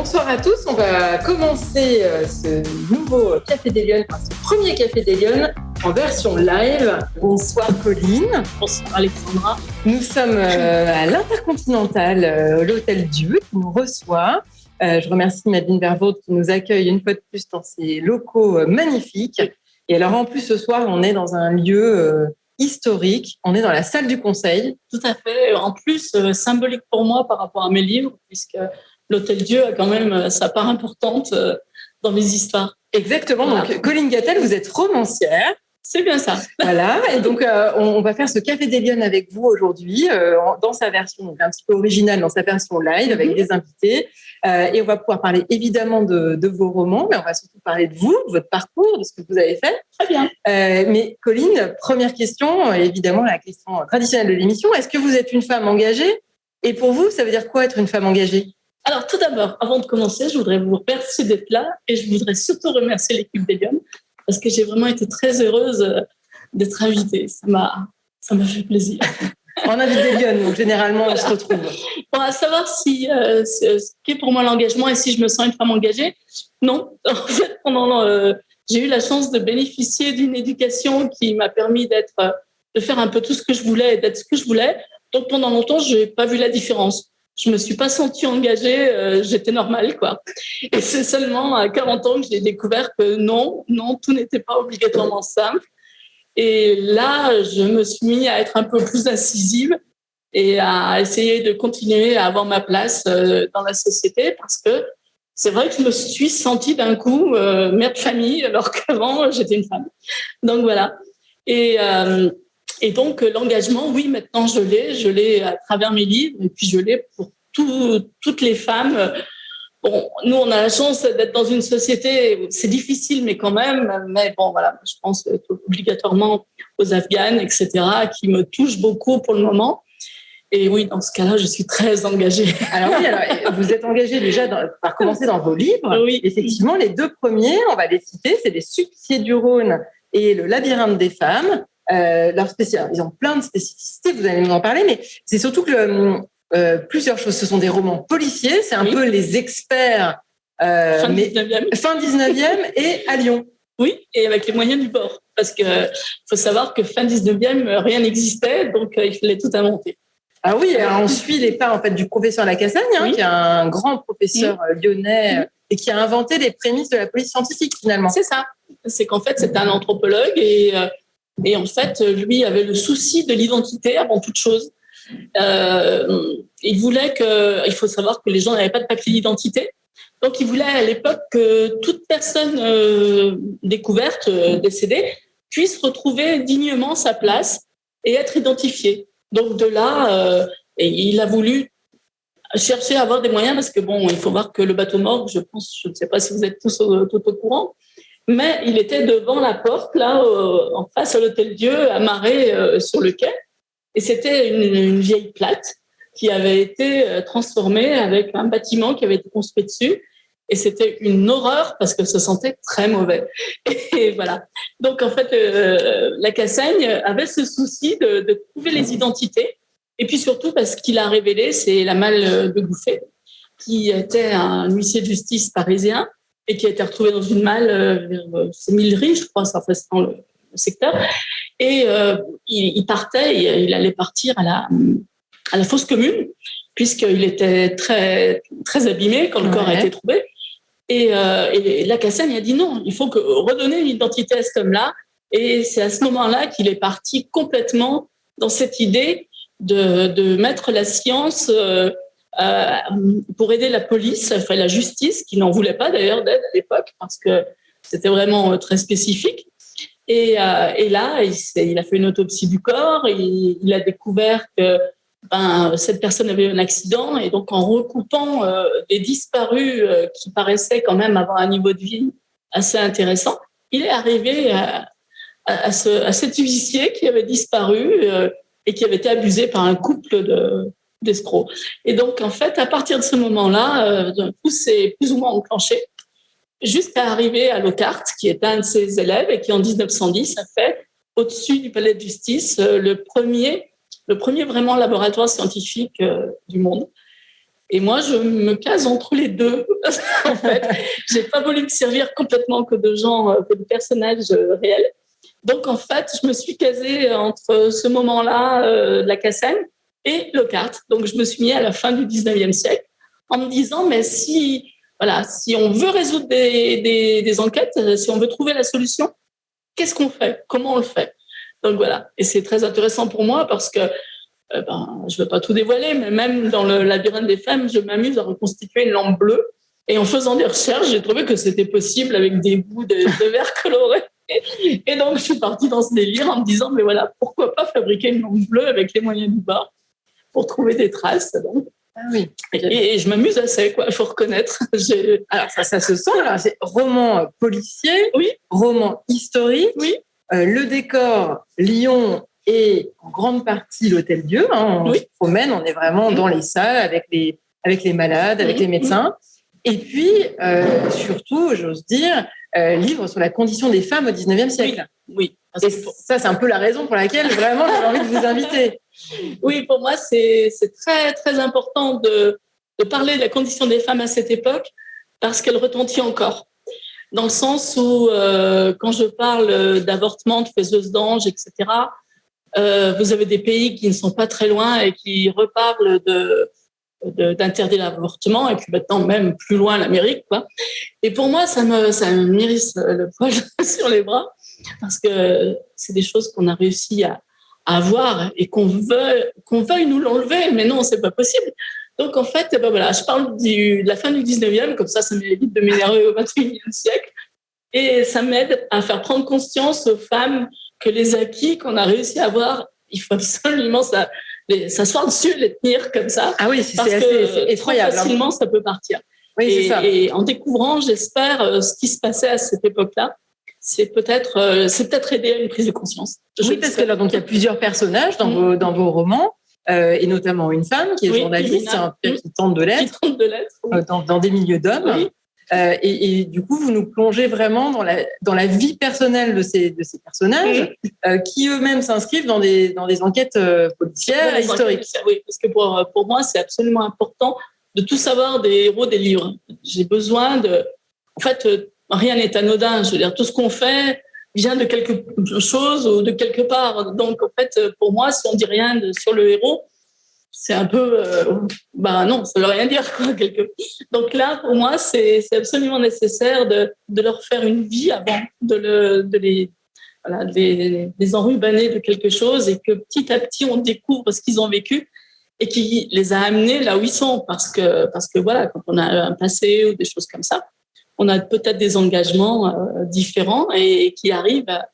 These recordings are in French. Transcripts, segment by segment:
Bonsoir à tous, on va commencer ce nouveau Café des Lyonnes, ce premier Café des Lyonnes en version live. Bonsoir Colline. Bonsoir Alexandra. Nous sommes à l'Intercontinental, l'Hôtel Dieu qui nous reçoit. Je remercie Madeleine Vervaude qui nous accueille une fois de plus dans ses locaux magnifiques. Et alors en plus ce soir, on est dans un lieu historique, on est dans la salle du Conseil. Tout à fait, en plus symbolique pour moi par rapport à mes livres, puisque l'Hôtel Dieu a quand même sa part importante dans mes histoires. Exactement, voilà. Donc Colline Gattel, vous êtes romancière. C'est bien ça. Voilà, et donc on va faire ce Café des Lyonnes avec vous aujourd'hui, dans sa version donc un petit peu originale, dans sa version live, avec des invités. Et on va pouvoir parler évidemment de vos romans, mais on va surtout parler de vous, de votre parcours, de ce que vous avez fait. Très bien. Mais Colline, première question, évidemment la question traditionnelle de l'émission, est-ce que vous êtes une femme engagée ? Et pour vous, ça veut dire quoi être une femme engagée ? Alors tout d'abord, avant de commencer, je voudrais vous remercier d'être là et je voudrais surtout remercier l'équipe des Lyonnes parce que j'ai vraiment été très heureuse d'être invitée. Ça m'a fait plaisir. En invité des Lyonnes, donc généralement on se retrouve. Bon, à savoir si ce qu'est pour moi l'engagement et si je me sens une femme engagée, non. En fait, j'ai eu la chance de bénéficier d'une éducation qui m'a permis de faire un peu tout ce que je voulais et d'être ce que je voulais. Donc pendant longtemps, je n'ai pas vu la différence. Je me suis pas sentie engagée, j'étais normale, quoi. Et c'est seulement à 40 ans que j'ai découvert que non, tout n'était pas obligatoirement simple. Et là, je me suis mis à être un peu plus incisive et à essayer de continuer à avoir ma place dans la société parce que c'est vrai que je me suis sentie d'un coup mère de famille alors qu'avant, j'étais une femme. Donc voilà. Et donc, l'engagement, oui, maintenant, je l'ai à travers mes livres et puis je l'ai pour toutes les femmes. Bon, nous, on a la chance d'être dans une société où c'est difficile, mais quand même. Mais bon, voilà, je pense obligatoirement aux Afghanes, etc., qui me touchent beaucoup pour le moment. Et oui, dans ce cas-là, je suis très engagée. Alors oui, vous êtes engagée déjà par commencer dans vos livres. Oui. Effectivement, les deux premiers, on va les citer, c'est Les Suppliciés du Rhône et Le Labyrinthe des femmes. Ils ont plein de spécificités, vous allez nous en parler, mais c'est surtout que plusieurs choses. Ce sont des romans policiers, c'est un peu les experts fin 19e et à Lyon. Oui, et avec les moyens du bord. Parce qu'il faut savoir que fin 19e, rien n'existait, donc il fallait tout inventer. Ah oui, on suit les pas en fait, du professeur Lacassagne, qui est un grand professeur lyonnais et qui a inventé les prémices de la police scientifique finalement. C'est ça. C'est qu'en fait, c'était un anthropologue et en fait, lui avait le souci de l'identité avant toute chose. Il faut savoir que les gens n'avaient pas de papier d'identité. Donc, il voulait à l'époque que toute personne découverte, décédée, puisse retrouver dignement sa place et être identifiée. Donc, de là, il a voulu chercher à avoir des moyens parce que, bon, il faut voir que le bateau morgue, je ne sais pas si vous êtes tous tout au courant, mais il était devant la porte, là, en face à l'Hôtel Dieu, amarré sur le quai. Et c'était une vieille plate qui avait été transformée avec un bâtiment qui avait été construit dessus. Et c'était une horreur parce que ça sentait très mauvais. Et voilà. Donc, en fait, Lacassagne avait ce souci de trouver les identités. Et puis surtout parce qu'il a révélé, c'est la malle de Gouffet, qui était un huissier de justice parisien et qui a été retrouvé dans une malle vers Millery, je crois, ça fait dans le secteur. Et il partait, il allait partir à la fosse commune, puisqu'il était très, très abîmé quand le corps a été trouvé. Et Lacassagne a dit non, il faut redonner l'identité à cet homme-là. Et c'est à ce moment-là qu'il est parti complètement dans cette idée de mettre la science pour aider la police, enfin la justice, qui n'en voulait pas d'ailleurs d'aide à l'époque, parce que c'était vraiment très spécifique. Et là, il a fait une autopsie du corps, et il a découvert que cette personne avait eu un accident, et donc en recoupant des disparus qui paraissaient quand même avoir un niveau de vie assez intéressant, il est arrivé à cet huissier qui avait disparu et qui avait été abusé par un couple d'escrocs. Et donc, en fait, à partir de ce moment-là, tout s'est plus ou moins enclenché jusqu'à arriver à Lockhart, qui est un de ses élèves et qui, en 1910, a fait, au-dessus du palais de justice, le premier vraiment laboratoire scientifique du monde. Et moi, je me case entre les deux. En fait, j'ai pas voulu me servir complètement que de personnages réels. Donc, en fait, je me suis casée entre ce moment-là, la Cassane, et Lockhart. Donc, je me suis mis à la fin du 19e siècle en me disant, mais si on veut résoudre des enquêtes, si on veut trouver la solution, qu'est-ce qu'on fait? Comment on le fait? Donc, voilà. Et c'est très intéressant pour moi parce que je ne veux pas tout dévoiler, mais même dans le labyrinthe des femmes, je m'amuse à reconstituer une lampe bleue. Et en faisant des recherches, j'ai trouvé que c'était possible avec des bouts de verre coloré. Et donc, je suis partie dans ce délire en me disant, mais voilà, pourquoi pas fabriquer une lampe bleue avec les moyens du bord pour trouver des traces. Donc. Ah oui. Et je m'amuse assez, quoi, il faut reconnaître. Alors, ça se sent, là, c'est roman policier, oui. Roman historique, oui. Le décor, Lyon, et en grande partie l'Hôtel Dieu. On se promène, on est vraiment dans les salles avec les malades, avec les médecins. Et puis, surtout, j'ose dire, livre sur la condition des femmes au 19e siècle. Oui. Et ça, c'est un peu la raison pour laquelle vraiment j'ai envie de vous inviter. Oui, pour moi, c'est très, très important de parler de la condition des femmes à cette époque parce qu'elle retentit encore. Dans le sens où, quand je parle d'avortement, de faiseuses d'anges, etc., vous avez des pays qui ne sont pas très loin et qui reparlent d'interdire l'avortement, et puis maintenant même plus loin l'Amérique, quoi. Et pour moi, ça me mérisse le poil sur les bras parce que c'est des choses qu'on a réussi à avoir et qu'on veuille nous l'enlever, mais non, c'est pas possible. Donc en fait, je parle de la fin du 19e, comme ça m'évite de m'énerver au 21e siècle, et ça m'aide à faire prendre conscience aux femmes que les acquis qu'on a réussi à avoir, il faut absolument s'asseoir dessus, les tenir comme ça. Ah oui, c'est effroyable. Facilement, ça peut partir. Oui, c'est ça. Et en découvrant, j'espère, ce qui se passait à cette époque-là, c'est peut-être aider à une prise de conscience. Oui, parce que là, donc il y a plusieurs personnages dans vos romans, et notamment une femme qui est journaliste, qui tente de l'être, dans des milieux d'hommes. Oui. Et du coup, vous nous plongez vraiment dans la vie personnelle de ces personnages, qui eux-mêmes s'inscrivent dans des enquêtes policières et historiques. Oui, parce que pour moi, c'est absolument important de tout savoir des héros des livres. J'ai besoin de... En fait, rien n'est anodin. Je veux dire, tout ce qu'on fait vient de quelque chose ou de quelque part. Donc, en fait, pour moi, si on dit rien sur le héros, c'est un peu... non, ça ne veut rien dire, quoi, Donc là, pour moi, c'est absolument nécessaire de leur faire une vie avant de les enrubanner de quelque chose, et que petit à petit, on découvre ce qu'ils ont vécu et qui les a amenés là où ils sont. Parce que voilà, quand on a un passé ou des choses comme ça, on a peut-être des engagements différents et qui arrivent à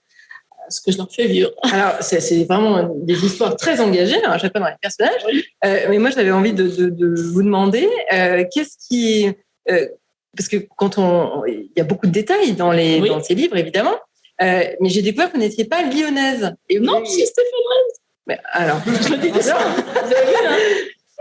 ce que je leur fais vivre. Alors, c'est vraiment des histoires très engagées, à chaque fois dans les personnages. Oui. Mais moi, j'avais envie de vous demander, qu'est-ce qui... parce que il y a beaucoup de détails dans ces livres, évidemment, mais j'ai découvert que vous n'étiez pas lyonnaise. Et non, c'est stéphanoise. Mais alors, je me dis ça. Vous avez vu, hein.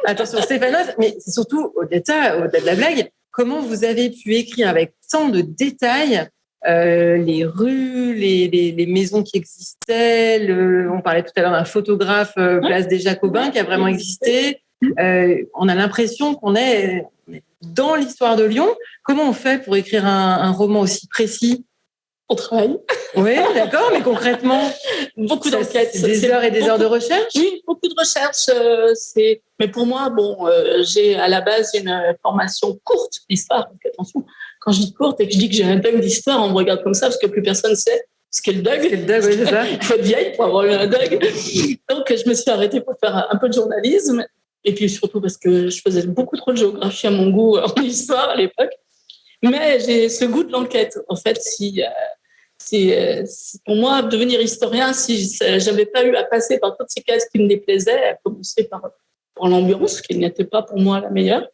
Attention, stéphanoise, mais c'est surtout au-delà de la blague, comment vous avez pu écrire avec tant de détails les rues, les maisons qui existaient. On parlait tout à l'heure d'un photographe place des Jacobins qui a vraiment existé. On a l'impression qu'on est dans l'histoire de Lyon. Comment on fait pour écrire un roman aussi précis? On travaille. Oui, d'accord, mais concrètement, beaucoup d'enquêtes, des heures et des heures de recherche. Oui, beaucoup de recherche. Mais pour moi, j'ai à la base une formation courte d'histoire. Donc attention, quand je dis courte et que je dis que j'ai un DUG d'histoire, on me regarde comme ça parce que plus personne sait ce qu'est le DUG. Oui, c'est ça. Il faut être vieille pour avoir eu un DUG. Donc je me suis arrêtée pour faire un peu de journalisme, et puis surtout parce que je faisais beaucoup trop de géographie à mon goût en histoire à l'époque. Mais j'ai ce goût de l'enquête. En fait, pour moi, devenir historien, si j'avais pas eu à passer par toutes ces cases qui me déplaisaient, à commencer par l'ambiance, qui n'était pas pour moi la meilleure,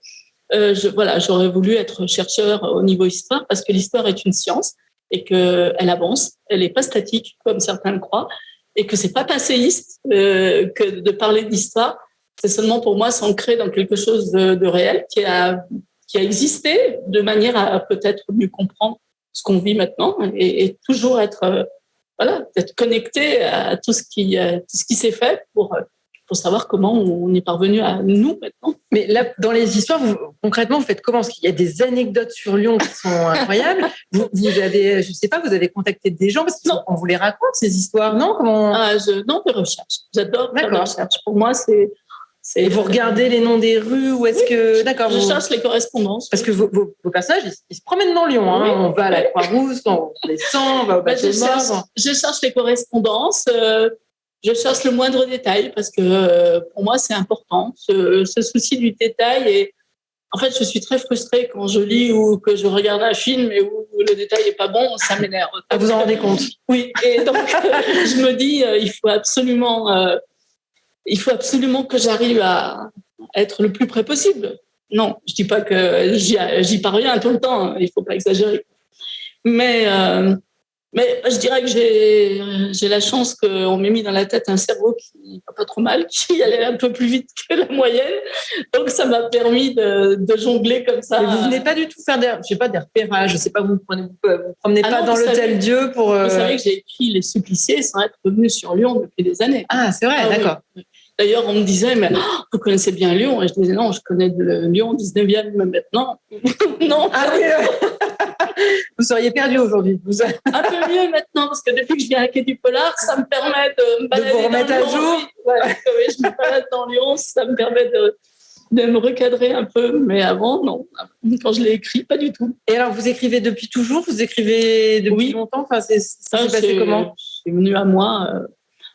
j'aurais voulu être chercheur au niveau histoire, parce que l'histoire est une science et qu'elle avance, elle n'est pas statique comme certains le croient, et que c'est pas passéiste que de parler d'histoire. C'est seulement pour moi s'ancrer dans quelque chose de réel qui a existé, de manière à peut-être mieux comprendre ce qu'on vit maintenant, et toujours être connecté à tout ce qui s'est fait pour faut savoir comment on est parvenu à nous maintenant. Mais là, dans les histoires, concrètement, vous faites comment? Parce qu'il y a des anecdotes sur Lyon qui sont incroyables. Vous avez, je sais pas, vous avez contacté des gens parce qu'on vous les raconte, ces histoires, non? Non, des recherches. J'adore faire des recherches. Pour moi, c'est... Et vous regardez les noms des rues ou est-ce que... D'accord. Je cherche les correspondances. Parce que vos personnages, ils se promènent dans Lyon. Hein. On va à la Croix-Rousse, on descend, on va au bateau de mort. Je cherche les correspondances. Je cherche le moindre détail parce que pour moi, c'est important. Ce souci du détail. Et en fait, je suis très frustrée quand je lis ou que je regarde un film et où le détail n'est pas bon. Ça m'énerve. Ah, vous en rendez compte? Oui. Et donc, je me dis, il faut absolument que j'arrive à être le plus près possible. Non, je dis pas que j'y parviens tout le temps. Il faut pas exagérer. Mais je dirais que j'ai la chance qu'on m'ait mis dans la tête un cerveau qui va pas trop mal, qui allait un peu plus vite que la moyenne. Donc, ça m'a permis de jongler comme ça. Mais vous venez pas du tout faire des repérages. Je sais pas, vous promenez pas dans l'Hôtel Dieu pour... Vous savez que j'ai écrit Les Suppliciés sans être revenu sur Lyon depuis des années. Ah, c'est vrai, d'accord. Oui. D'ailleurs, on me disait, mais vous connaissez bien Lyon? Et je disais, non, je connais Lyon 19e maintenant. Non. Ah oui, vous seriez perdu aujourd'hui. Un peu mieux maintenant, parce que depuis que je viens à Quai du Polar, ça me permet de me balader vous remettre dans à Lyon. jour. Oui, je me balade dans Lyon, ça me permet de me recadrer un peu. Mais avant, non. Quand je l'ai écrit, pas du tout. Et alors, vous écrivez depuis toujours? Vous écrivez depuis longtemps? Enfin, ça s'est passé comment? C'est venu à moi...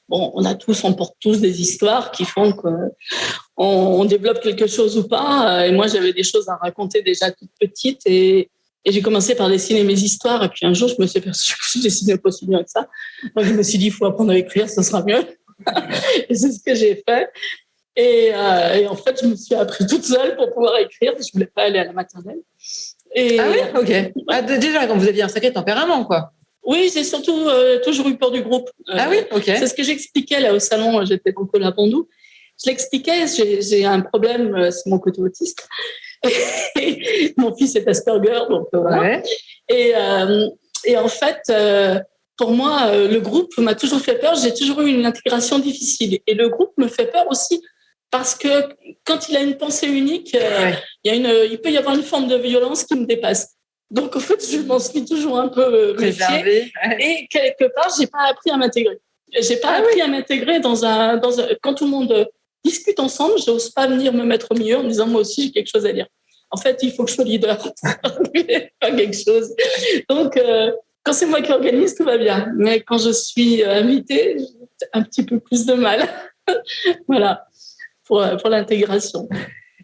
Bon, on porte tous des histoires qui font qu'on développe quelque chose ou pas. Et moi, j'avais des choses à raconter déjà toute petite et j'ai commencé par dessiner mes histoires. Et puis un jour, je me suis aperçue que je dessinais pas si bien que ça. Donc, je me suis dit, il faut apprendre à écrire, ça sera mieux. Et c'est ce que j'ai fait. Et en fait, je me suis appris toute seule pour pouvoir écrire. Je voulais pas aller à la maternelle. Ah oui, ok. Ah, déjà, quand vous aviez un sacré tempérament, quoi. Oui, j'ai surtout toujours eu peur du groupe. Ah oui, ok. C'est ce que j'expliquais là au salon. J'étais dans Cola Bandou. Je l'expliquais. J'ai un problème, c'est mon côté autiste. Mon fils est Asperger, donc voilà. Ouais. Et en fait, pour moi, le groupe m'a toujours fait peur. J'ai toujours eu une intégration difficile. Et le groupe me fait peur aussi parce que quand il a une pensée unique, il peut y avoir une forme de violence qui me dépasse. Donc, en fait, je m'en suis toujours un peu méfiée. Et quelque part, j'ai pas appris à m'intégrer. J'ai pas appris à m'intégrer dans un... Quand tout le monde discute ensemble, j'ose pas venir me mettre au milieu en me disant, moi aussi, j'ai quelque chose à dire. En fait, il faut que je sois leader. Pas quelque chose. Donc, quand c'est moi qui organise, tout va bien. Mais quand je suis invitée, j'ai un petit peu plus de mal. Voilà, pour l'intégration.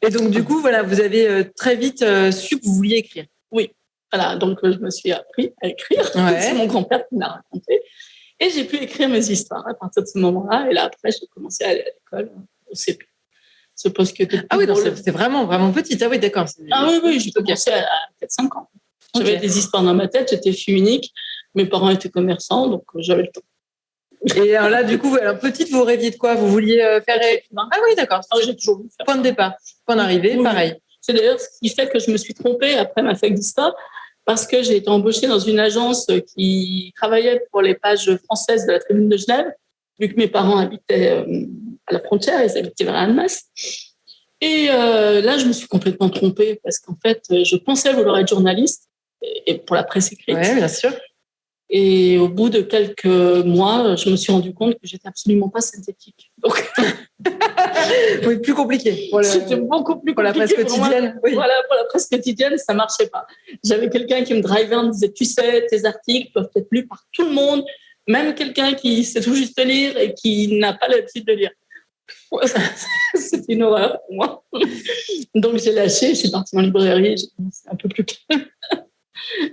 Et donc, du coup, voilà, vous avez très vite su que vous vouliez écrire. Oui. Voilà, donc je me suis appris à écrire. Ouais. C'est mon grand-père qui m'a raconté. Et j'ai pu écrire mes histoires à partir de ce moment-là. Et là, après, j'ai commencé à aller à l'école, au CP. Ce poste que oui, donc c'était vraiment, vraiment petite. Ah oui, d'accord. Oui, j'ai commencé à 4-5 ans. J'avais des histoires dans ma tête, j'étais fille unique. Mes parents étaient commerçants, donc j'avais le temps. Et alors là, du coup, alors, petite, vous rêviez de quoi? Vous vouliez faire... Ah oui, d'accord. J'ai toujours voulu faire point de départ, point d'arrivée, pareil. C'est d'ailleurs ce qui fait que je me suis trompée après ma fac d'histoire. Parce que j'ai été embauchée dans une agence qui travaillait pour les pages françaises de la Tribune de Genève, vu que mes parents habitaient à la frontière, ils habitaient vers Annemasse. Et là, je me suis complètement trompée parce qu'en fait, je pensais vouloir être journaliste et pour la presse écrite. Oui, bien sûr. Et au bout de quelques mois, je me suis rendu compte que j'étais absolument pas synthétique. Donc, oui, plus compliqué. C'était beaucoup plus compliqué. Pour la presse quotidienne. Oui. Voilà, pour la presse quotidienne, ça marchait pas. J'avais quelqu'un qui me drivait, me disait, tu sais, tes articles peuvent être lus par tout le monde, même quelqu'un qui sait tout juste lire et qui n'a pas l'habitude de lire. C'était une horreur pour moi. Donc j'ai lâché, je suis partie en librairie, c'est un peu plus calme.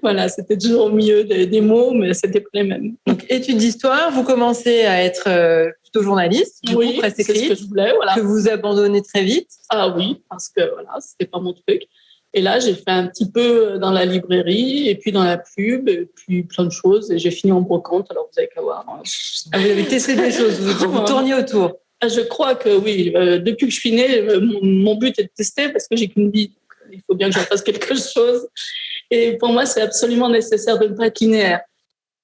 Voilà, c'était toujours au milieu des mots, mais c'était pas les mêmes. Donc, études d'histoire, vous commencez à être plutôt journaliste, du coup, presse écrite, c'est ce que je voulais, voilà. Que vous abandonnez très vite. Ah oui, parce que voilà, c'était pas mon truc. Et là, j'ai fait un petit peu dans la librairie, et puis dans la pub, et puis plein de choses, et j'ai fini en brocante, alors vous avez qu'à voir. Ah, vous avez testé des choses, vous tourniez autour. Je crois que oui, depuis que je suis née, mon but est de tester, parce que j'ai qu'une vie, donc il faut bien que j'en fasse quelque chose. Et pour moi, c'est absolument nécessaire de ne pas être linéaire.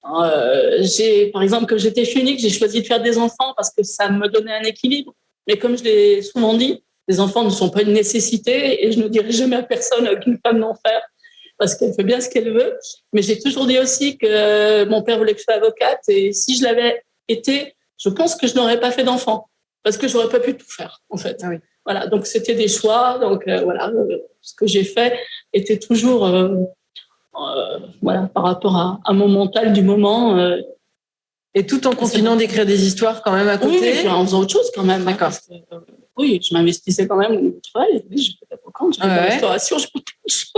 Par exemple, quand j'étais fille unique, j'ai choisi de faire des enfants parce que ça me donnait un équilibre. Mais comme je l'ai souvent dit, les enfants ne sont pas une nécessité et je ne dirai jamais à personne qu'une femme d'en faire parce qu'elle fait bien ce qu'elle veut. Mais j'ai toujours dit aussi que mon père voulait que je sois avocate et si je l'avais été, je pense que je n'aurais pas fait d'enfant parce que j'aurais pas pu tout faire, en fait. Ah oui. Voilà, donc c'était des choix. Donc ce que j'ai fait était toujours par rapport à mon mental du moment. Et tout en continuant d'écrire des histoires quand même à côté. Oui, en faisant autre chose quand même. D'accord. Parce que, oui, je m'investissais quand même au niveau du travail. J'ai fait de l'avocate, j'ai fait de la restauration, j'ai fait plein de choses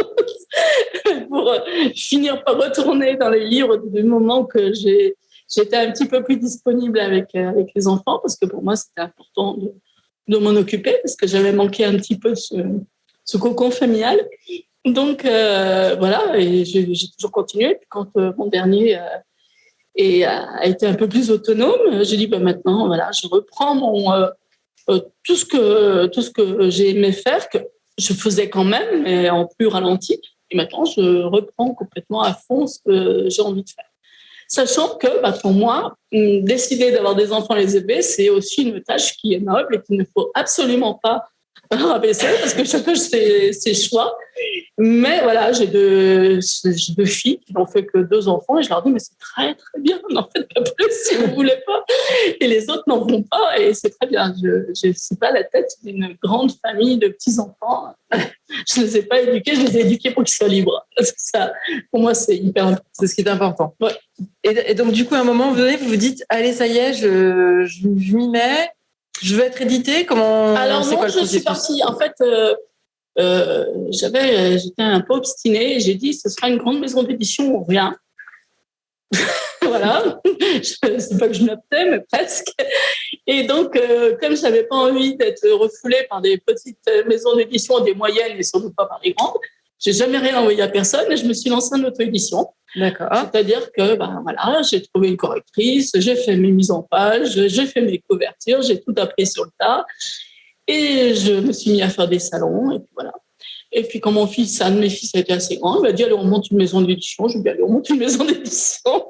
pour finir par retourner dans les livres du moment que j'étais un petit peu plus disponible avec les enfants parce que pour moi, c'était important de m'en occuper parce que j'avais manqué un petit peu ce cocon familial. Donc, voilà, et j'ai toujours continué. Puis quand mon dernier a été un peu plus autonome, j'ai dit, maintenant, voilà, je reprends tout ce que j'ai aimé faire, que je faisais quand même, mais en plus ralenti. Et maintenant, je reprends complètement à fond ce que j'ai envie de faire. Sachant que, pour moi, décider d'avoir des enfants les élever, c'est aussi une tâche qui est noble et qu'il ne faut absolument pas rabaisser parce que chacun ses choix. Mais voilà, j'ai deux filles qui n'ont fait que 2 enfants et je leur dis, mais c'est très, très bien, n'en faites pas plus si vous ne voulez pas. Et les autres n'en vont pas et c'est très bien. Je ne suis pas la tête d'une grande famille de petits-enfants. Je ne les ai pas éduqués, je les ai éduqués pour qu'ils soient libres. Parce que ça, pour moi, c'est hyper important. C'est ce qui est important. Ouais. Et donc, du coup, à un moment donné, vous vous dites, allez, ça y est, je m'y mets, je veux être éditée. Comment? Alors non, je suis partie. En fait, j'étais un peu obstinée et j'ai dit, ce sera une grande maison d'édition ou rien. Voilà, c'est pas que je m'optais, mais presque. Et donc, comme je n'avais pas envie d'être refoulée par des petites maisons d'édition, des moyennes et surtout pas par les grandes, j'ai jamais rien envoyé à personne et je me suis lancée en auto-édition. D'accord. C'est-à-dire que, voilà, j'ai trouvé une correctrice, j'ai fait mes mises en page, j'ai fait mes couvertures, j'ai tout appris sur le tas et je me suis mis à faire des salons et puis voilà. Et puis, quand un de mes fils a été assez grand, il m'a dit, allez, on monte une maison d'édition. Je lui ai dit, allez, on monte une maison d'édition.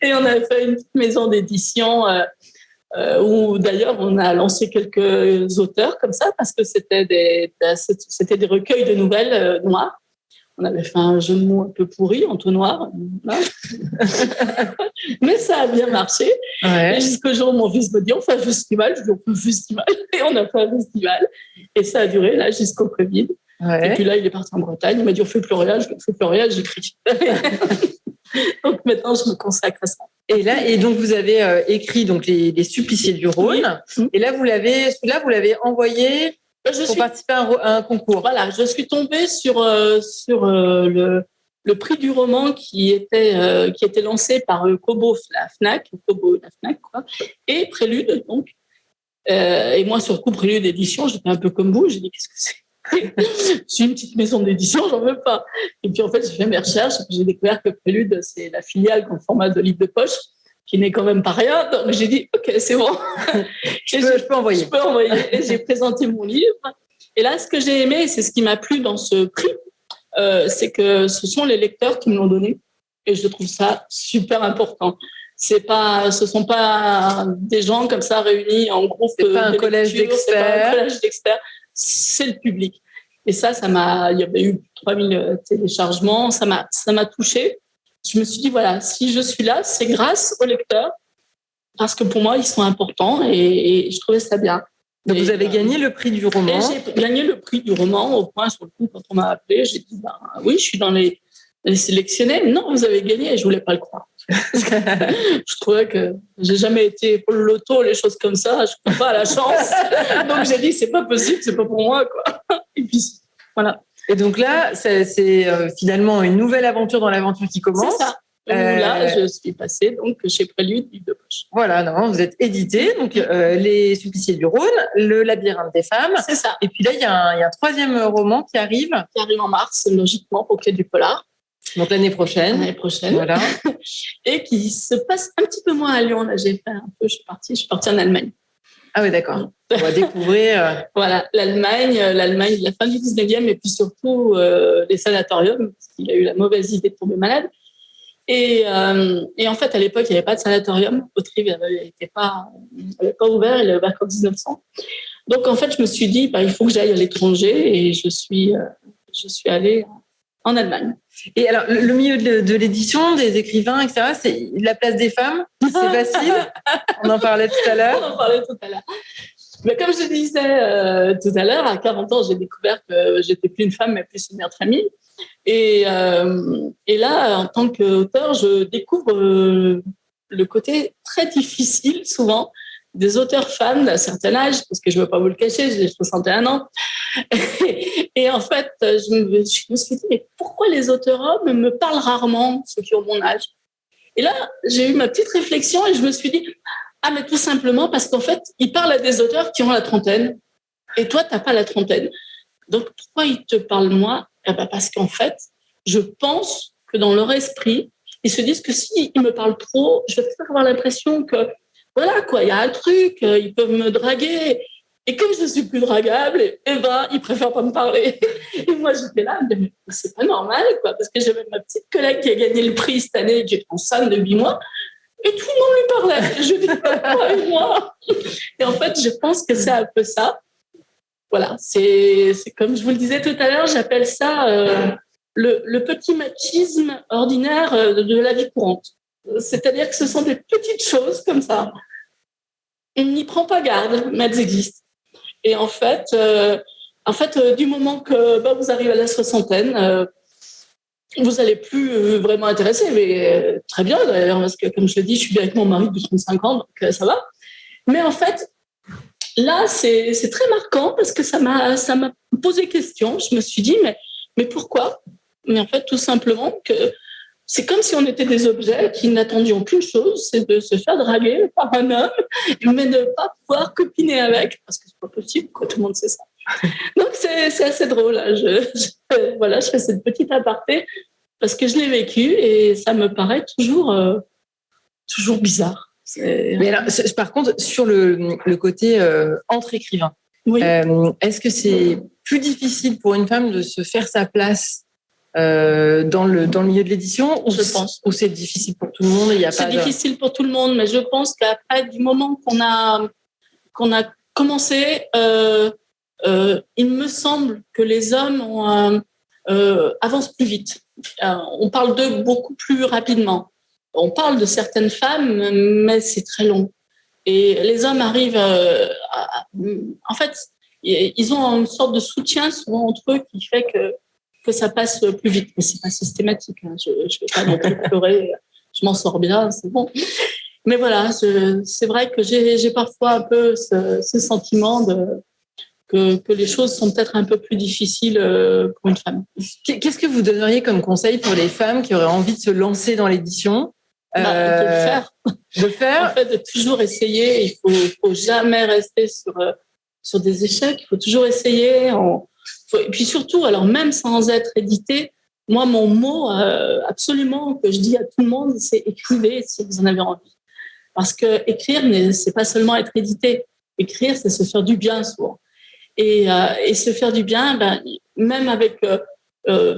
Et on a fait une petite maison d'édition où, d'ailleurs, on a lancé quelques auteurs comme ça parce que c'était des recueils de nouvelles noires. On avait fait un jeu de mots un peu pourri, entonnoir. Mais ça a bien marché. Ouais. Et jusqu'au jour où mon fils me dit, on fait un festival. Je lui dis, on fait un festival. Et on a fait un festival. Et ça a duré là jusqu'au Covid. Ouais. Et puis là, il est parti en Bretagne. Il m'a dit, on fait plus rien. Je fais plus rien, j'écris. Donc maintenant, je me consacre à ça. Et donc, vous avez écrit donc, les Suppliciés du Rhône. Oui. Et là, vous l'avez envoyé pour participer à un concours. Voilà, je suis tombée sur le prix du roman qui était lancé par Kobo, la Fnac, quoi, et Prélude, donc. Et moi, surtout, Prélude édition, j'étais un peu comme vous. J'ai dit, qu'est-ce que c'est? J'ai une petite maison d'édition, j'en veux pas. Et puis en fait, j'ai fait mes recherches et puis j'ai découvert que Prélude, c'est la filiale en format de livre de poche, qui n'est quand même pas rien. Donc j'ai dit, ok, c'est bon. Je peux envoyer. Je peux envoyer. Et j'ai présenté mon livre. Et là, ce que j'ai aimé, et c'est ce qui m'a plu dans ce prix, c'est que ce sont les lecteurs qui me l'ont donné. Et je trouve ça super important. Ce sont pas des gens comme ça réunis en groupe. C'est pas un collège d'experts. C'est pas un collège d'experts. C'est le public. Et il y avait eu 3000 téléchargements, ça m'a touchée. Je me suis dit, voilà, si je suis là, c'est grâce aux lecteurs, parce que pour moi, ils sont importants et je trouvais ça bien. Donc, vous avez gagné le prix du roman. Et j'ai gagné le prix du roman, au point, sur le coup, quand on m'a appelé, j'ai dit, oui, je suis dans les sélectionnés. Non, vous avez gagné, et je voulais pas le croire. Je trouvais que j'ai jamais été pour le loto, les choses comme ça, je ne crois pas à la chance. Donc j'ai dit, c'est pas possible, c'est pas pour moi, quoi. Et puis voilà. Et donc là, c'est finalement une nouvelle aventure dans l'aventure qui commence. C'est ça. Là, je suis passée donc chez Prélude, livre de poche. Voilà, non, vous êtes édité, donc les Suppliciés du Rhône, le Labyrinthe des femmes. C'est ça. Et puis là, il y a un 3e roman qui arrive. Qui arrive en mars, logiquement, pour qu'il y ait du polar. Donc l'année prochaine. Voilà. Et qui se passe un petit peu moins à Lyon. Là, j'ai fait un peu, je suis partie en Allemagne. Ah oui, d'accord. On va découvrir. Voilà, l'Allemagne de la fin du 19e et puis surtout les sanatoriums, parce qu'il a eu la mauvaise idée de tomber malade. Et en fait, à l'époque, il n'y avait pas de sanatorium. Autrive n'avait pas ouvert, il a ouvert qu'en 1900. Donc, en fait, je me suis dit, il faut que j'aille à l'étranger et je suis allée en Allemagne. Et alors, le milieu de l'édition, des écrivains, etc., c'est la place des femmes, c'est facile. On en parlait tout à l'heure. Mais comme je disais tout à l'heure, à 40 ans, j'ai découvert que j'étais plus une femme, mais plus une mère de famille. Et là, en tant qu'auteur, je découvre le côté très difficile, souvent, des auteurs femmes d'un certain âge, parce que je ne veux pas vous le cacher, j'ai 61 ans. Et en fait, je me suis dit, mais pourquoi les auteurs hommes me parlent rarement, ceux qui ont mon âge? Et là, j'ai eu ma petite réflexion et je me suis dit, mais tout simplement parce qu'en fait, ils parlent à des auteurs qui ont la trentaine et toi, tu n'as pas la trentaine. Donc, pourquoi ils te parlent moi? Parce qu'en fait, je pense que dans leur esprit, ils se disent que s'ils me parlent trop, je vais peut-être avoir l'impression que, voilà, quoi, il y a un truc, ils peuvent me draguer. Et comme je ne suis plus dragable, ils préfèrent pas me parler. Et moi, j'étais là, mais c'est pas normal, quoi, parce que j'avais ma petite collègue qui a gagné le prix cette année, qui est enceinte de 8 mois, et tout le monde lui parlait. Je dis, pas moi. Et en fait, je pense que c'est un peu ça. Voilà, c'est comme je vous le disais tout à l'heure, j'appelle ça le petit machisme ordinaire de la vie courante. C'est-à-dire que ce sont des petites choses comme ça. On n'y prend pas garde, mais elles existent. Et en fait, du moment que vous arrivez à la soixantaine, vous n'allez plus vraiment intéresser, mais très bien d'ailleurs, parce que comme je l'ai dit, je suis bien avec mon mari depuis 35 ans, donc ça va. Mais en fait, là, c'est très marquant parce que ça m'a posé question. Je me suis dit, mais pourquoi? Mais en fait, tout simplement que c'est comme si on était des objets qui n'attendions qu'une chose, c'est de se faire draguer par un homme, mais ne pas pouvoir copiner avec, parce que c'est pas possible, quoi, tout le monde sait ça. Donc c'est assez drôle. Voilà, je fais cette petite aparté parce que je l'ai vécu et ça me paraît toujours bizarre. Mais alors, par contre, sur le côté entre écrivains, oui. Est-ce que c'est plus difficile pour une femme de se faire sa place dans le milieu de l'édition, je pense, ou c'est difficile pour tout le monde? C'est difficile pour tout le monde, mais je pense qu'après, du moment qu'on a commencé, il me semble que les hommes avancent plus vite. On parle d'eux beaucoup plus rapidement. On parle de certaines femmes, mais c'est très long. Et les hommes arrivent en fait, ils ont une sorte de soutien souvent entre eux qui fait que ça passe plus vite. Mais c'est pas systématique. Hein. Je vais pas non plus pleurer. Je m'en sors bien, c'est bon. Mais voilà, c'est vrai que j'ai parfois un peu ce sentiment que les choses sont peut-être un peu plus difficiles pour une femme. Qu'est-ce que vous donneriez comme conseil pour les femmes qui auraient envie de se lancer dans l'édition? De le faire. De faire. En fait, de toujours essayer. Il faut jamais rester sur des échecs. Il faut toujours essayer. Et puis surtout, alors même sans être édité, moi, mon mot absolument que je dis à tout le monde, c'est écrivez si vous en avez envie. Parce que écrire, c'est pas seulement être édité. Écrire, c'est se faire du bien souvent. Et se faire du bien, même avec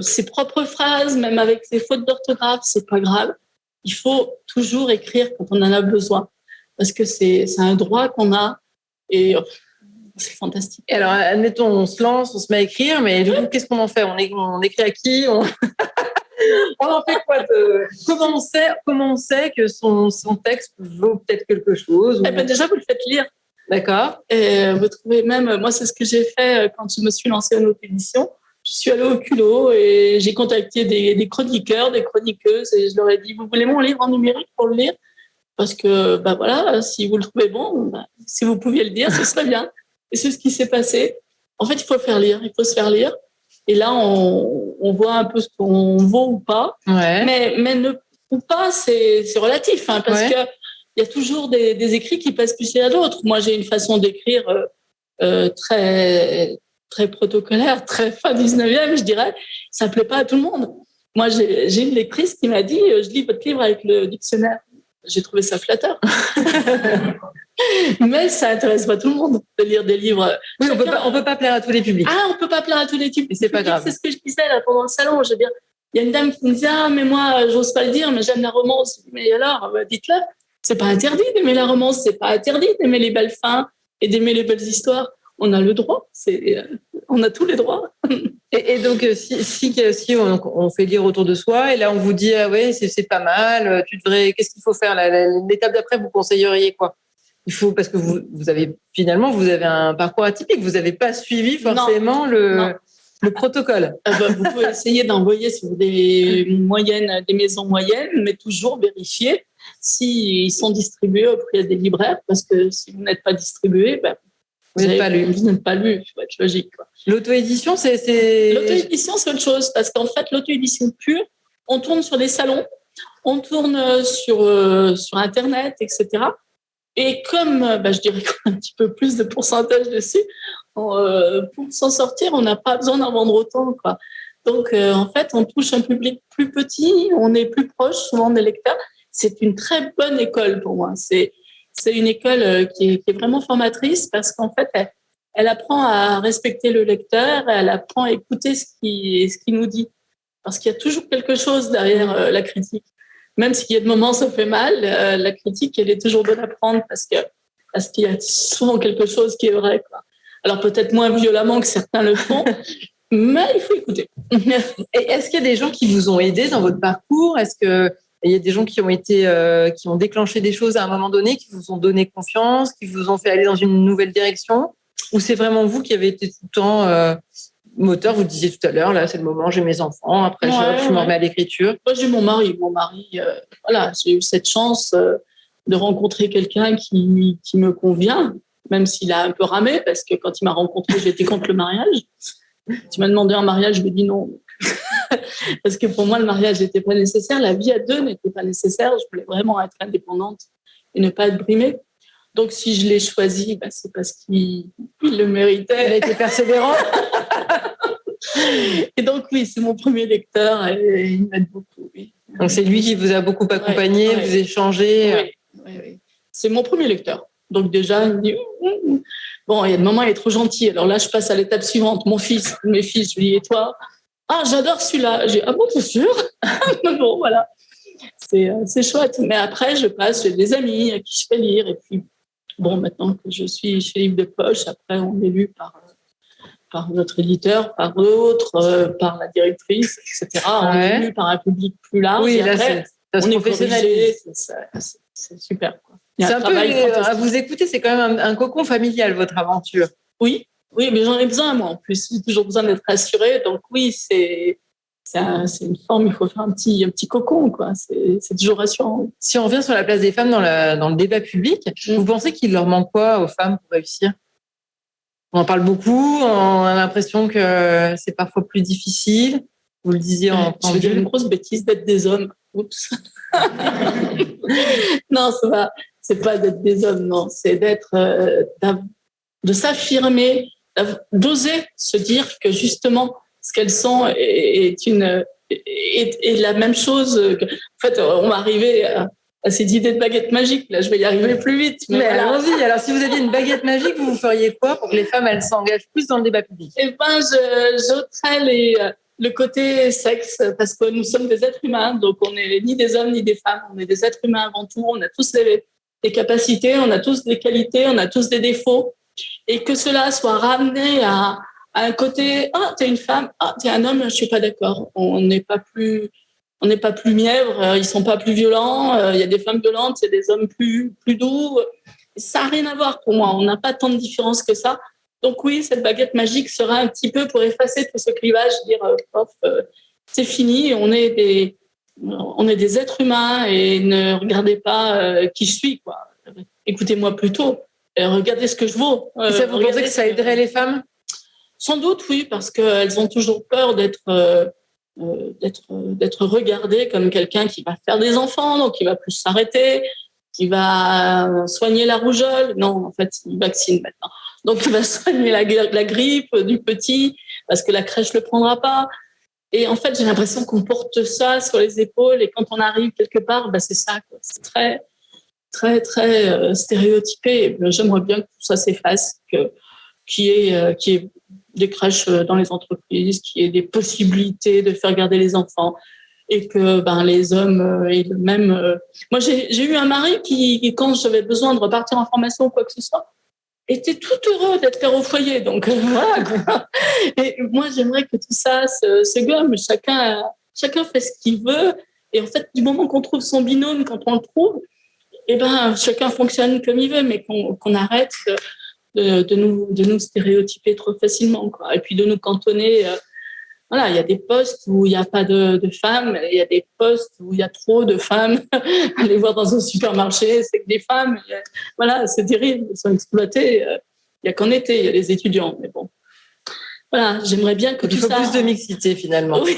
ses propres phrases, même avec ses fautes d'orthographe, c'est pas grave. Il faut toujours écrire quand on en a besoin, parce que c'est un droit qu'on a et c'est fantastique. Et alors, admettons, on se lance, on se met à écrire, mais du coup, qu'est-ce qu'on en fait? On écrit à qui? On en fait quoi? Comment on sait que son texte vaut peut-être quelque chose? Déjà, vous le faites lire. D'accord. Et vous trouvez même, moi, c'est ce que j'ai fait quand je me suis lancée en auto-édition. Je suis allée au culot et j'ai contacté des chroniqueurs, des chroniqueuses et je leur ai dit, vous voulez mon livre en numérique pour le lire? Parce que, voilà, si vous le trouvez bon, si vous pouviez le dire, ce serait bien. Et c'est ce qui s'est passé. En fait, il faut faire lire, il faut se faire lire. Et là, on voit un peu ce qu'on vaut ou pas. Ouais. Mais ne ou pas, c'est relatif, hein, parce que il y a toujours des écrits qui passent plus à d'autres. Moi, j'ai une façon d'écrire très très protocolaire, très fin 19e, je dirais. Ça plaît pas à tout le monde. Moi, j'ai une lectrice qui m'a dit je lis votre livre avec le dictionnaire. J'ai trouvé ça flatteur. Mais ça intéresse pas tout le monde de lire des livres. Oui, on peut pas plaire à tous les publics. On peut pas plaire à tous les types. C'est pas grave. C'est ce que je disais là pendant le salon. Je veux dire, il y a une dame qui me disait mais moi, j'ose pas le dire, mais j'aime la romance. Mais alors, dites-le. C'est pas interdit d'aimer la romance. C'est pas interdit d'aimer les belles fins et d'aimer les belles histoires. on a le droit. On a tous les droits. Et donc, si on fait lire autour de soi, et là, on vous dit, ah ouais, c'est pas mal, qu'est-ce qu'il faut faire? L'étape d'après, vous conseilleriez quoi? Il faut, parce que vous avez un parcours atypique, vous n'avez pas suivi forcément le protocole. Vous pouvez essayer d'envoyer sur des maisons moyennes, mais toujours vérifier s'ils sont distribués auprès des libraires, parce que si vous n'êtes pas distribué, vous n'êtes pas lu, il faut être logique. Quoi. L'auto-édition, L'auto-édition, c'est autre chose, parce qu'en fait, l'auto-édition pure, on tourne sur des salons, on tourne sur Internet, etc. Et comme, je dirais qu'on a un petit peu plus de pourcentage dessus, pour s'en sortir, on n'a pas besoin d'en vendre autant, quoi. Donc, en fait, on touche un public plus petit, on est plus proche souvent des lecteurs. C'est une très bonne école pour moi. C'est une école qui est vraiment formatrice parce qu'en fait, elle apprend à respecter le lecteur, elle apprend à écouter ce qu'il nous dit. Parce qu'il y a toujours quelque chose derrière la critique. Même s'il y a des moments où ça fait mal, la critique, elle est toujours bonne à prendre parce qu'il y a souvent quelque chose qui est vrai, quoi. Alors peut-être moins violemment que certains le font, mais il faut écouter. Et est-ce qu'il y a des gens qui vous ont aidé dans votre parcours? Est-ce qu'il y a des gens qui ont déclenché des choses à un moment donné, qui vous ont donné confiance, qui vous ont fait aller dans une nouvelle direction? Ou c'est vraiment vous qui avez été tout le temps moteur? Vous le disiez tout à l'heure, là, c'est le moment, j'ai mes enfants, après je me remets à l'écriture. Moi, j'ai mon mari. Voilà, j'ai eu cette chance de rencontrer quelqu'un qui me convient, même s'il a un peu ramé, parce que quand il m'a rencontré, j'étais contre le mariage. Tu m'as demandé un mariage, je lui ai dit non. Parce que pour moi, le mariage n'était pas nécessaire, la vie à deux n'était pas nécessaire. Je voulais vraiment être indépendante et ne pas être brimée. Donc, si je l'ai choisi, c'est parce qu'il le méritait. Elle a été persévérante. Et donc, oui, c'est mon premier lecteur et il m'aide beaucoup. Oui. Donc, c'est lui qui vous a beaucoup accompagné, vous échangez. Oui. C'est mon premier lecteur. Donc, déjà, il me dit bon, il y a des moments, il est trop gentil. Alors là, je passe à l'étape suivante. Mes fils, je lui dis, et toi? Ah, j'adore celui-là. J'ai ah bon, t'es sûr? Bon, voilà. C'est chouette. Mais après, je passe chez des amis à qui je fais lire. Et puis, bon, maintenant que je suis chez Livre de Poche, après, on est lu par notre éditeur, par d'autres, par la directrice, etc. On est lu par un public plus large. Oui, et là, après, on est corrigé. C'est super, quoi. C'est un peu, à vous écouter, c'est quand même un cocon familial, votre aventure. Oui, mais j'en ai besoin, moi, en plus. J'ai toujours besoin d'être rassurée. Donc, oui, c'est une forme, il faut faire un petit cocon, quoi. C'est toujours rassurant. Si on revient sur la place des femmes dans le débat public, vous pensez qu'il leur manque quoi aux femmes pour réussir? On en parle beaucoup, on a l'impression que c'est parfois plus difficile. Vous le disiez en Je veux dire une grosse bêtise d'être des hommes. Oups. Non, c'est pas d'être des hommes, non. C'est de s'affirmer, d'oser se dire que justement, ce qu'elles sont est la même chose. En fait, on va arriver à cette idée de baguette magique. Là, je vais y arriver plus vite. Mais voilà. Allons-y. Alors, si vous aviez une baguette magique, vous feriez quoi pour que les femmes, elles s'engagent plus dans le débat public? J'ôterais le côté sexe, parce que nous sommes des êtres humains, donc on n'est ni des hommes ni des femmes, on est des êtres humains avant tout, on a tous des capacités, on a tous des qualités, on a tous des défauts, et que cela soit ramené à un côté, t'es une femme, t'es un homme, je suis pas d'accord, on n'est pas plus mièvres, ils sont pas plus violents, il y a des femmes violentes, il y a des hommes plus doux, ça n'a rien à voir pour moi, on n'a pas tant de différence que ça. Donc oui, cette baguette magique sera un petit peu pour effacer tout ce clivage, dire c'est fini, on est des êtres humains et ne regardez pas qui je suis, quoi. Écoutez-moi plutôt, regardez ce que je vaux. Ça, vous pensez que ça aiderait les femmes? Sans doute, oui, parce qu'elles ont toujours peur d'être regardées comme quelqu'un qui va faire des enfants, donc qui va plus s'arrêter, qui va soigner la rougeole. Non, en fait, il vaccine maintenant. Donc, il va soigner la grippe du petit parce que la crèche ne le prendra pas. Et en fait, j'ai l'impression qu'on porte ça sur les épaules et quand on arrive quelque part, c'est ça, quoi. C'est très, très, très stéréotypé. J'aimerais bien que tout ça s'efface, qu'il y ait des crèches dans les entreprises, qu'il y ait des possibilités de faire garder les enfants et que les hommes aient le même... Moi, j'ai eu un mari qui, quand j'avais besoin de repartir en formation ou quoi que ce soit, étaient tout heureux d'être père au foyer. Donc voilà, quoi. Et moi, j'aimerais que tout ça se gomme. Chacun fait ce qu'il veut. Et en fait, du moment qu'on trouve son binôme, quand on le trouve, chacun fonctionne comme il veut, mais qu'on arrête de nous stéréotyper trop facilement, quoi. Et puis de nous cantonner. Voilà, il y a des postes où il n'y a pas de femmes, il y a des postes où il y a trop de femmes. Allez voir dans un supermarché, c'est que des femmes. Voilà, c'est terrible, ils sont exploités. Il n'y a qu'en été, il y a les étudiants, mais bon. Voilà, j'aimerais bien que tout ça... Il faut plus de mixité, finalement. Oui,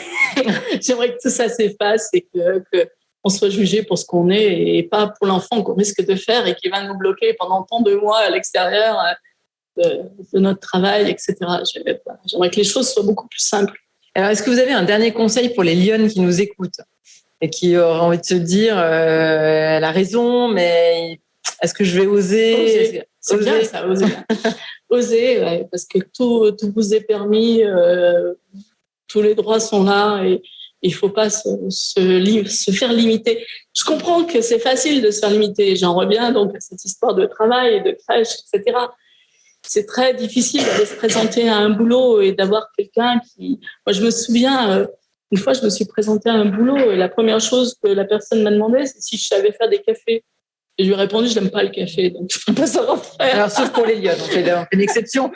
j'aimerais que tout ça s'efface et qu'on soit jugé pour ce qu'on est et pas pour l'enfant qu'on risque de faire et qui va nous bloquer pendant tant de mois à l'extérieur de notre travail, etc. J'aimerais que les choses soient beaucoup plus simples. Alors, est-ce que vous avez un dernier conseil pour les lionnes qui nous écoutent et qui auraient envie de se dire elle a raison, mais est-ce que je vais oser? C'est bien ça, oser. Oser, ouais, parce que tout vous est permis, tous les droits sont là et il ne faut pas se faire limiter. Je comprends que c'est facile de se faire limiter. J'en reviens donc à cette histoire de travail, de crèche, etc. C'est très difficile d'aller se présenter à un boulot et d'avoir quelqu'un qui... Moi, je me souviens, une fois, je me suis présentée à un boulot et la première chose que la personne m'a demandé, c'est si je savais faire des cafés. Et je lui ai répondu, je n'aime pas le café, donc je ne peux pas savoir faire. Alors, sauf pour les lionnes, on fait une exception.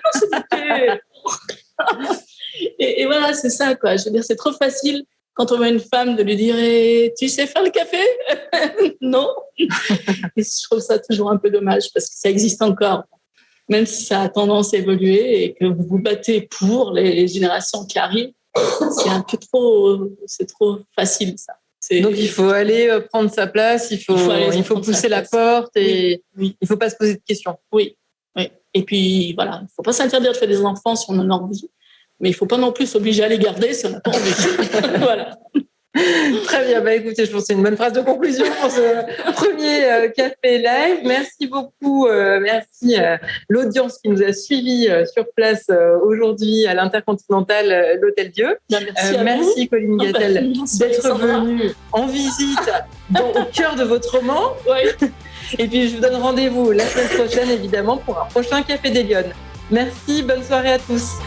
Et voilà, c'est ça, quoi. Je veux dire, c'est trop facile quand on voit une femme de lui dire tu sais faire le café? Non. Et je trouve ça toujours un peu dommage parce que ça existe encore. Même si ça a tendance à évoluer et que vous vous battez pour les générations qui arrivent, c'est trop facile, ça. Donc, il faut aller prendre sa place, il faut pousser la porte et il ne faut pas se poser de questions. Oui. Et puis, voilà, il ne faut pas s'interdire de faire des enfants si on en a envie, mais il ne faut pas non plus s'obliger à les garder si on n'a pas envie. Voilà. Très bien, écoutez, je pense que c'est une bonne phrase de conclusion pour ce premier café live. Merci beaucoup, merci à l'audience qui nous a suivis sur place aujourd'hui à l'Intercontinental l'Hôtel Dieu. Merci Colline Gattel d'être venue en visite au cœur de votre roman. Oui. Et puis je vous donne rendez-vous la semaine prochaine évidemment pour un prochain Café des Lyonnes. Merci, bonne soirée à tous.